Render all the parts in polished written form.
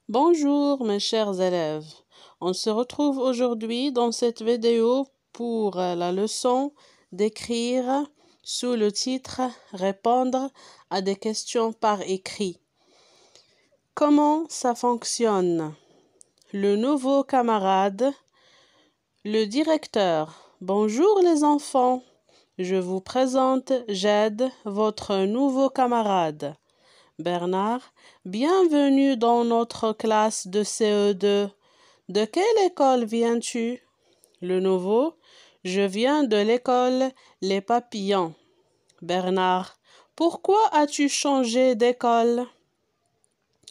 Bonjour mes chers élèves, on se retrouve aujourd'hui dans cette vidéo pour la leçon d'écrire sous le titre « Répondre à des questions par écrit ». Comment ça fonctionne? Le nouveau camarade, le directeur. Bonjour les enfants, je vous présente Jed, votre nouveau camarade. Bernard, bienvenue dans notre classe de CE2. De quelle école viens-tu? Le nouveau, je viens de l'école Les Papillons. Bernard, pourquoi as-tu changé d'école?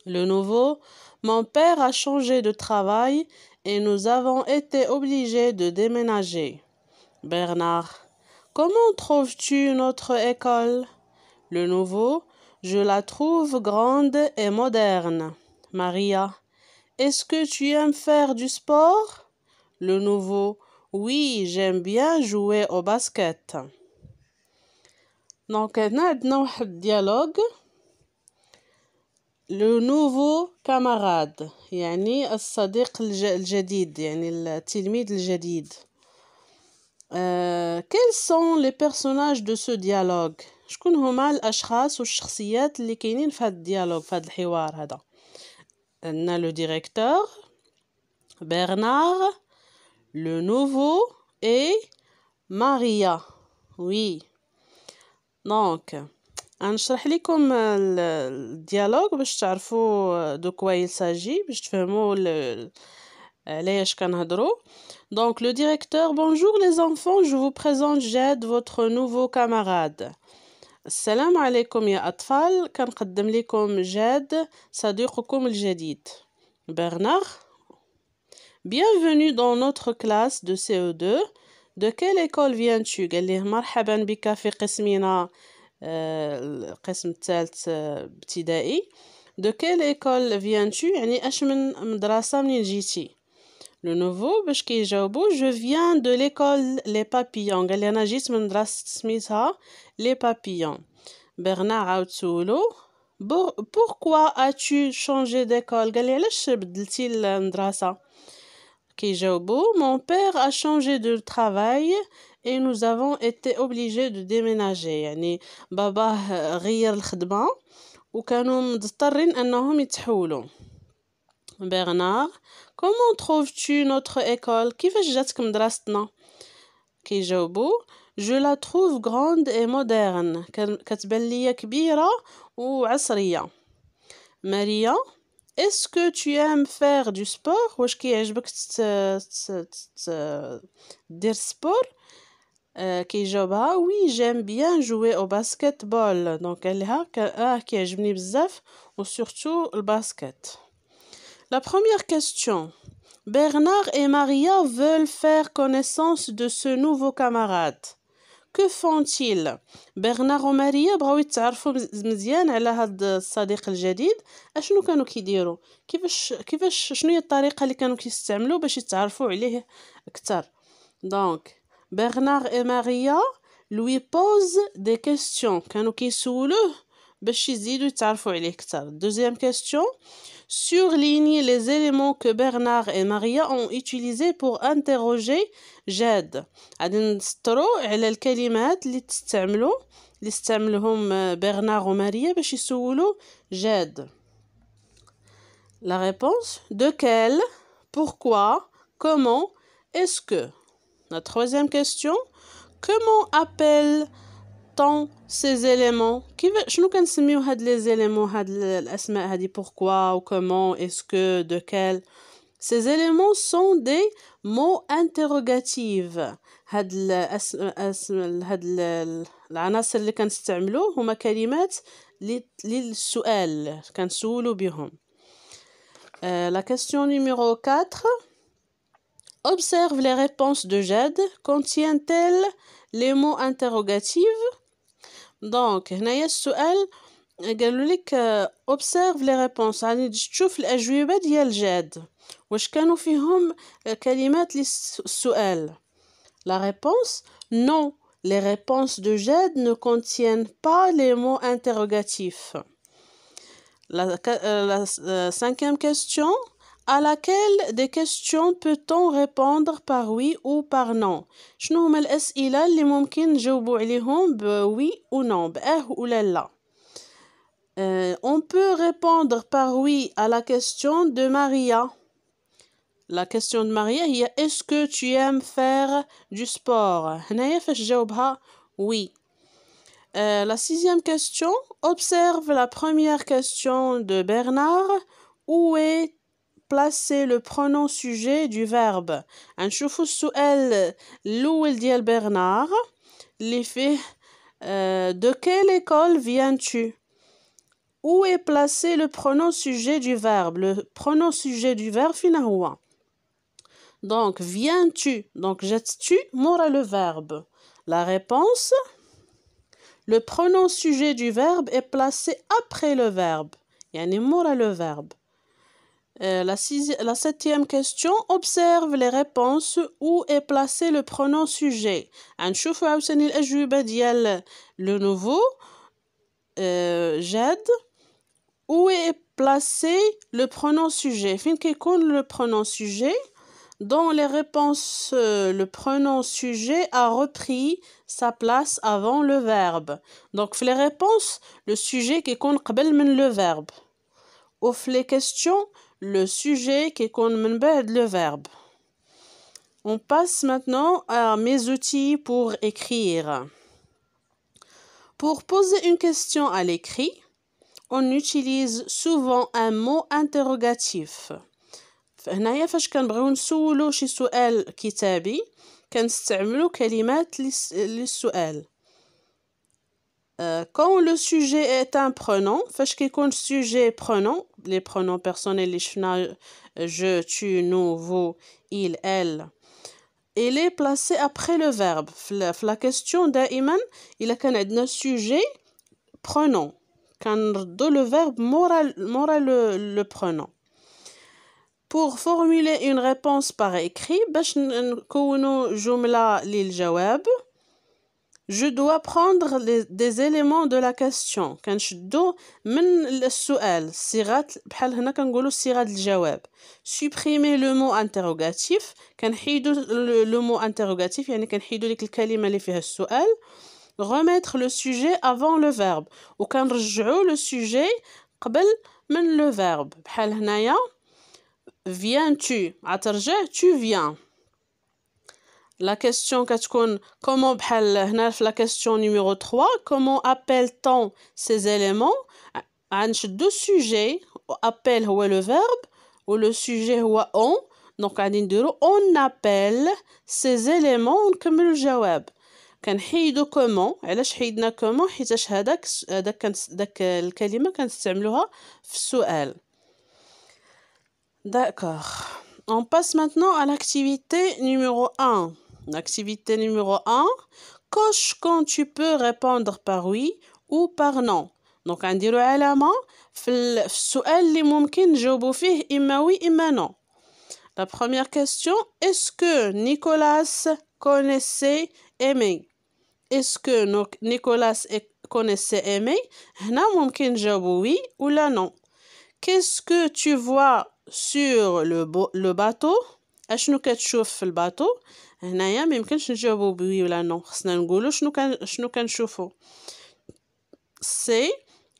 Le nouveau, mon père a changé de travail et nous avons été obligés de déménager. Bernard, comment trouves-tu notre école? Le nouveau, je la trouve grande et moderne. Maria, est-ce que tu aimes faire du sport? Le nouveau, oui, j'aime bien jouer au basket. Donc, عندنا واحد dialogue. Le nouveau camarade يعني الصديق الجديد يعني التلميذ الجديد. Quels sont les personnages de ce dialogue? شكون هما الأشخاص والشخصيات اللي كاينين في هذا الديالوج في هذا الحوار هذا؟ عندنا لو ديريكتور Bernard, le nouveau et Maria. Oui. Donc, غنشرح لكم الديالوج باش تعرفوا دو كوا il s'agit باش تفهموا علاش كنهضروا. Donc, le directeur, bonjour les enfants, je vous présente Jed, votre nouveau camarade. السلام عليكم يا أطفال، كنقدم لكم جاد صديقكم الجديد. Bernard, bienvenue dans notre classe de CE2. De quelle école viens-tu؟ قال ليه مرحبا بك في قسمنا القسم الثالث ابتدائي. De quelle école viens-tu؟ يعني أش من مدرسة منين جيتي؟ Le nouveau باش كيجاوبو je viens de l'école Les Papillons. قال لي أنا جيت من مدرسة سميتها Les Papillons. Bernard عاود سولو pourquoi as-tu changé d'école؟ قال لي علاش بدلتي المدرسة؟ كيجاوبو mon père a changé de travail et nous avons été obligés de déménager. يعني باباه غير الخدمة وكانوا مضطرين أنهم يتحولوا. Bernard, comment trouves-tu notre école? كيفاش جاتك مدرستنا؟ كيجاوبو je la trouve grande et moderne. كتبان ليا كبيرة وعصرية. Maria, est-ce que tu aimes faire du sport? واش كيعجبك دير سبور؟ كيجاوبها oui j'aime bien jouer au basketball. donc قال لها كيعجبني بزاف وسورتو الباسكت. La première question. Bernard et Maria veulent faire connaissance de ce nouveau camarade. Que font-ils? Bernard وماريا بغاو يتعرفوا مزيان على هذا الصديق الجديد. اشنو كانوا كيديروا؟ كيفاش شنو هي الطريقة اللي كانوا كيستعملوا باش يتعرفوا عليه أكثر؟ Donc, Bernard et Maria lui posent des questions. كانوا كيسولوه باش يزيدوا يتعرفوا عليه أكثر. Deuxième question. Surligne les éléments que Bernard et Maria ont utilisés pour interroger Jed. غادي نسطروا على الكلمات اللي استعملهم Bernard وماريا باش يسولوا Jed. La réponse. De quel? Pourquoi? Comment? Est-ce que? La troisième question. Comment appelle-t-on ces éléments? شنو كنسميو هاد les éléments هاد الأسماء هادي pourquoi ou comment est-ce que de quel? Ces éléments sont des mots interrogatifs. هاد العناصر اللي كنستعملو هما كلمات للسؤال كنسولو بهم. La question numéro 4. Observe les réponses de Jed. Contiennent-elles les mots interrogatifs? Donc, هنايا السؤال قالوا لك observe les réponses. يعني تشوف الأجوبة ديال جاد واش كانوا فيهم كلمات للسؤال. La réponse. Non, les réponses de Jed ne contiennent pas les mots interrogatifs. Cinquième question. À laquelle des questions peut-on répondre par oui ou par non؟ شنو هما الأسئلة اللي ممكن نجاوبوا عليهم oui ou non بآه ولا لا؟ On peut répondre par oui à la question de Maria. La question de Maria هي est-ce que tu aimes faire du sport؟ هنايا فاش جاوبها oui. La sixième question, observe la première question de Bernard. Où est placé le pronom sujet du verbe؟ نشوفوا السؤال الأول ديال Bernard اللي فيه de quelle école viens-tu؟ Où est placé le pronom sujet du verbe? Le pronom sujet du verbe فين هو؟ Donc viens-tu, donc jettes-tu mora le verbe. La réponse, le pronom sujet du verbe est placé après le verbe. يعني mora le verbe. La septième question, observe les réponses où est placé le pronom sujet. نشوفوا عاوتاني الأجوبة ديال le nouveau جاد. Où est placé le pronom sujet? فين كيكون le pronom sujet? Dans les réponses, le pronom sujet a repris sa place avant le verbe. Donc, في les réponses, le sujet كيكون قبل من le verbe. Ou في les questions, le sujet كيكون من بعد le verbe. On passe maintenant à mes outils pour écrire. Pour poser une question à l'écrit, on utilise souvent un mot interrogatif. فهنايا فاش كنبغيو نسولو شي سؤال كتابي كنستعملو كلمات للسؤال. Quand le sujet est un pronom, فاش كيكون sujet pronom, les pronoms personnels اللي شفنا je, tu, nous, vous, il, elle, il est placé après le verbe. في la question دائما إلا كان عندنا sujet pronom كنردو le verbe mora le pronom. Pour formuler une réponse par écrit, باش نكونوا جملة للجواب, je dois prendre des éléments de la question. كنشدو من السؤال صيغة بحال هنا كنقولوا صيغة الجواب. Supprimer le mot interrogatif, كنحيدو le mot interrogatif يعني كنحيدو ديك الكلمة اللي فيها السؤال. Remettre le sujet avant le verbe, وكنرجعو le sujet قبل من le verbe. بحال هنايا viens-tu عترجع tu viens. La question كتكون comment بحال هنا في la question numéro 3 comment appelle-t-on ces éléments غنشدو sujet appelle هو le verbe و le sujet هو on donc غادي نديرو on appelle ces éléments ونكملو الجواب. كنحيدو comment. علاش حيدنا comment؟ حيتاش داك الكلمة كنستعملوها في السؤال. D'accord. On passe maintenant à l'activité numéro 1. L'activité numéro 1, coche quand tu peux répondre par oui ou par non. Donc, نديرو علامة في السؤال اللي ممكن نجاوبو فيه إما oui إما non. La première question, est-ce que Nicolas connaissait Aimé? Est-ce que Nicolas connaissait Aimé? هنا ممكن نجاوبو oui ou la non. Qu'est-ce que tu vois sur le bateau? اشنو كتشوف في الباطو؟ هنايا ما يمكنش نجاوبو بوي ولا نو، خصنا نقولو شنو كنشوفو. سي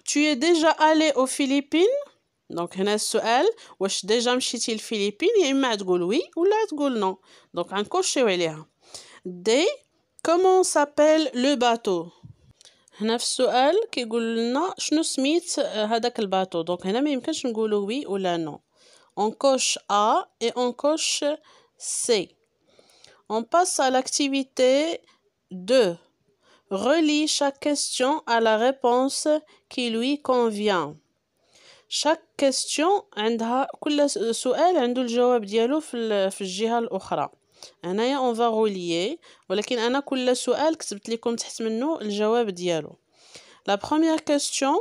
tu es déjà allé aux Philippines؟ دونك هنا السؤال واش ديجا مشيتي للفلبين، يا اما تقول وي ولا تقول نو، دونك غنكوشيو عليها. دي comment s'appelle le bateau؟ هنا في السؤال كيقول لنا شنو سميت هذاك الباطو، دونك هنا ما يمكنش نقولو وي ولا نو. On coche A et on coche C. On passe à l'activité 2. Relie chaque question à la réponse qui lui convient. Chaque question عندها كل سؤال عنده الجواب ديالو في الجهة الأخرى. هنايا on va relier، ولكن أنا كل سؤال كتبت لكم تحت منه الجواب ديالو. La première question.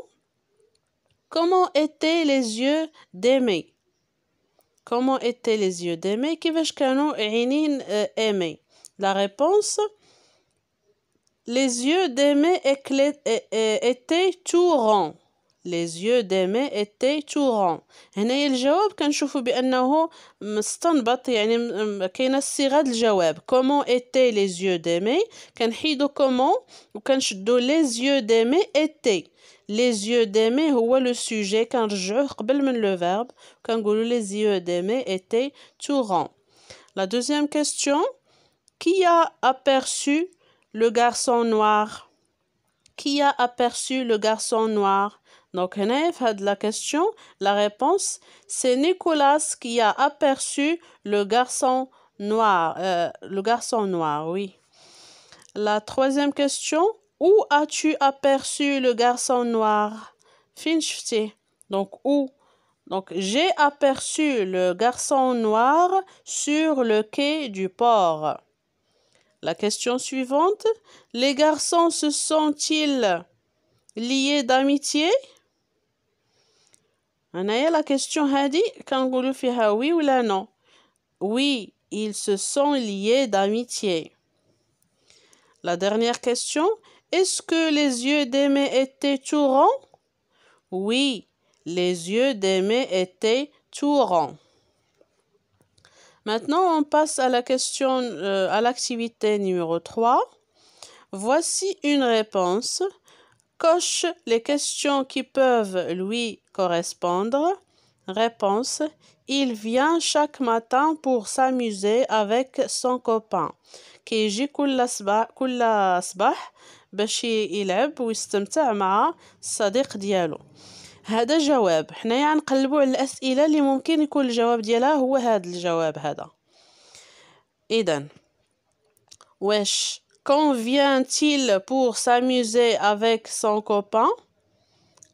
Comment étaient les yeux d'Aimé؟ Comment étaient les yeux d'Aimé؟ كيفاش كانوا عينين Aimé؟ La réponse. Les yeux d'Aimé étaient tout ronds. Les yeux d'Aimé étaient tout ronds. هنا الجواب كنشوفوا بأنه مستنبط يعني كاينة الصيغة الجواب. Comment étaient les yeux d'Aimé؟ كنحيدو comment وكنشدو les yeux d'Aimé étaient. Les yeux d'Aimé هو le sujet كنرجعوه قبل من le verbe كنقولو les yeux d'Aimé étaient tout ronds. La deuxième question. Qui a aperçu le garçon noir? Qui a aperçu le garçon noir? Donc, la question, la réponse, c'est Nicolas qui a aperçu le garçon noir. Le garçon noir, oui. La troisième question, où as-tu aperçu le garçon noir? Fin shfti. Donc, où? Donc, j'ai aperçu le garçon noir sur le quai du port. La question suivante, les garçons se sont-ils liés d'amitié? La question هذه كنقولوا فيها oui ou la non. Oui, ils se sont liés d'amitié. La dernière question, est-ce que les yeux d'Aimé étaient tout ronds? Oui, les yeux d'Aimé étaient tout ronds. Maintenant, on passe à la question, à l'activité numéro 3. Voici une réponse. Coche les questions qui peuvent lui correspondre. Réponse. Il vient chaque matin pour s'amuser avec son copain. كيجي كل صباح باش يلعب ويستمتع مع الصديق ديالو. هذا جواب. حنايا غنقلبوا على الأسئلة اللي ممكن يكون الجواب ديالها هو هذا الجواب هذا. إذن واش quand vient-il pour s'amuser avec son copain?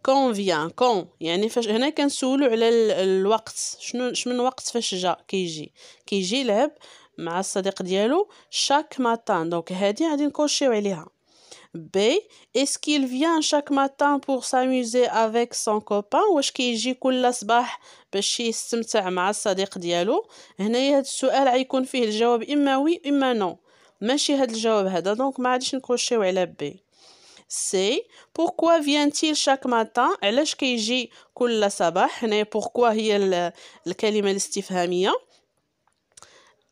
Quand vient quand يعني فاش هنا كنسولو على الوقت شنو من وقت فاش جا كيجي يلعب مع الصديق ديالو chaque matin. donc هذه غادي نكوشيو عليها. B. Est-ce qu'il vient chaque matin pour s'amuser avec son copain? واش كيجي كل صباح باش يستمتع مع الصديق ديالو؟ هنايا هذا السؤال غيكون فيه الجواب اما وي اما نو. ماشي هذا الجواب هذا دونك ما غاديش نكوشيو على بي. سي. pourquoi vient-il chaque matin؟ علاش كيجي كل صباح؟ هنايا pourquoi هي الكلمة الاستفهامية.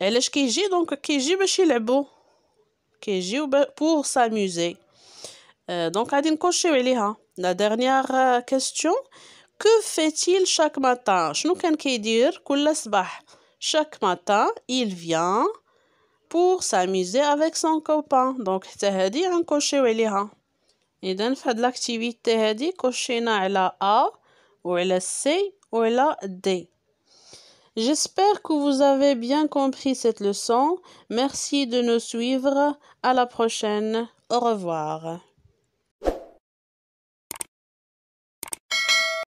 علاش كيجي؟ دونك كيجي باش يلعبوا كيجيو pour s'amuser. donc غادي نكوشيو عليها. la dernière question. que fait-il chaque matin؟ شنو كان كيدير كل صباح؟ chaque matin il vient pour s'amuser avec son copain. donc حتى هادي غنكوشيو عليها. إذن في هاد لاكتيفيتي هادي كوشينا على A وعلى C وعلى D. J'espère que vous avez bien compris cette leçon. Merci de nous suivre. À la prochaine. Au revoir.